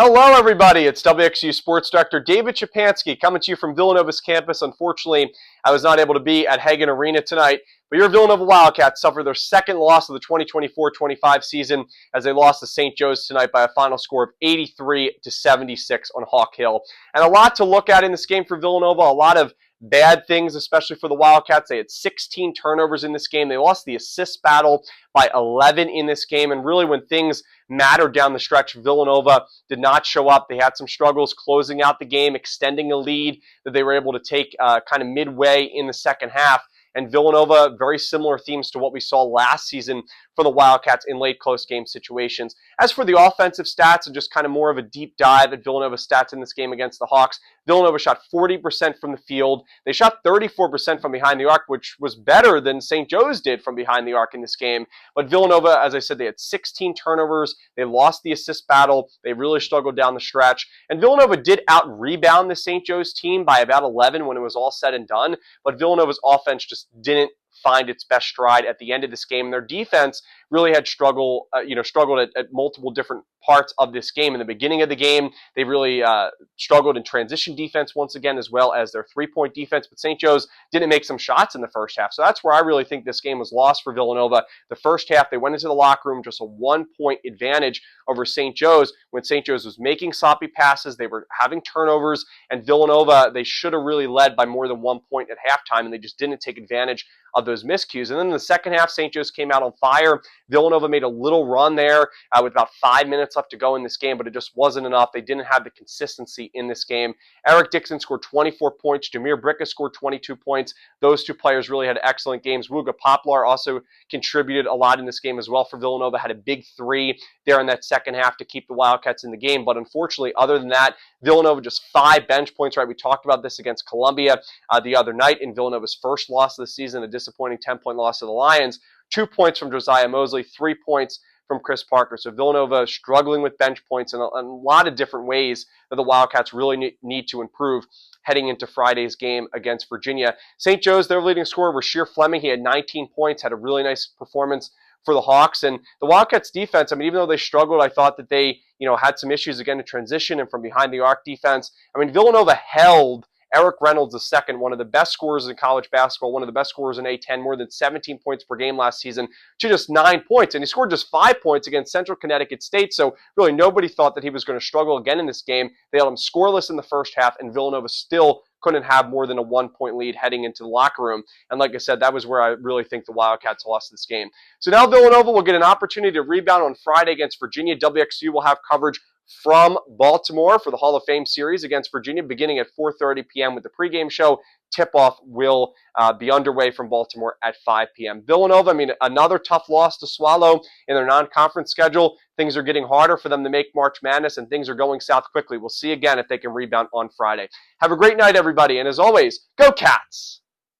Hello, everybody. It's WXVU Sports Director David Szczepanski coming to you from Villanova's campus. Unfortunately, I was not able to be at Hagan Arena tonight, but your Villanova Wildcats suffered their second loss of the 2024-25 season as they lost to St. Joe's tonight by a final score of 83-76 on Hawk Hill. And a lot to look at in this game for Villanova, a lot of bad things, especially for the Wildcats. They had 16 turnovers in this game. They lost the assist battle by 11 in this game, and really when things mattered down the stretch, Villanova did not show up. They had some struggles closing out the game, extending a lead that they were able to take kind of midway in the second half. And Villanova, very similar themes to what we saw last season for the Wildcats in late close game situations. As for the offensive stats and just kind of more of a deep dive at Villanova's stats in this game against the Hawks, Villanova shot 40% from the field. They shot 34% from behind the arc, which was better than St. Joe's did from behind the arc in this game. But Villanova, as I said, they had 16 turnovers. They lost the assist battle. They really struggled down the stretch. And Villanova did out-rebound the St. Joe's team by about 11 when it was all said and done. But Villanova's offense just didn't find its best stride at the end of this game. And their defense really had struggled at multiple different parts of this game. In the beginning of the game, they really struggled in transition defense once again, as well as their three-point defense. But St. Joe's didn't make some shots in the first half. So that's where I really think this game was lost for Villanova. The first half, they went into the locker room just a 1-point advantage over St. Joe's. When St. Joe's was making sloppy passes, they were having turnovers, and Villanova, they should have really led by more than 1 point at halftime, and they just didn't take advantage of those miscues. And then in the second half, St. Joe's came out on fire. Villanova made a little run there with about 5 minutes left to go in this game, but it just wasn't enough. They didn't have the consistency in this game. Eric Dixon scored 24 points. Jameer Bricka scored 22 points. Those two players really had excellent games. Wooga Poplar also contributed a lot in this game as well for Villanova, had a big three there in that second half to keep the Wildcats in the game. But unfortunately, other than that, Villanova just 5 bench points, right? We talked about this against Columbia the other night in Villanova's first loss of the season, a disappointing 10-point loss to the Lions. 2 points from Josiah Mosley, 3 points from Chris Parker. So Villanova struggling with bench points in a lot of different ways that the Wildcats really need to improve heading into Friday's game against Virginia. St. Joe's, their leading scorer, Rasheer Fleming. He had 19 points, had a really nice performance for the Hawks. And the Wildcats defense, I mean, even though they struggled, I thought that they, had some issues again in transition and from behind the arc defense. I mean, Villanova held Eric Reynolds II, one of the best scorers in college basketball, one of the best scorers in A10, more than 17 points per game last season, to just 9 points. And he scored just 5 points against Central Connecticut State, so really nobody thought that he was going to struggle again in this game. They held him scoreless in the first half, and Villanova still couldn't have more than a 1-point lead heading into the locker room. And like I said, that was where I really think the Wildcats lost this game. So now Villanova will get an opportunity to rebound on Friday against Virginia. WXU will have coverage from Baltimore for the Hall of Fame series against Virginia, beginning at 4:30 p.m. with the pregame show. Tip-off will be underway from Baltimore at 5 p.m. Villanova, I mean, another tough loss to swallow in their non-conference schedule. Things are getting harder for them to make March Madness, and things are going south quickly. We'll see again if they can rebound on Friday. Have a great night, everybody, and as always, go Cats!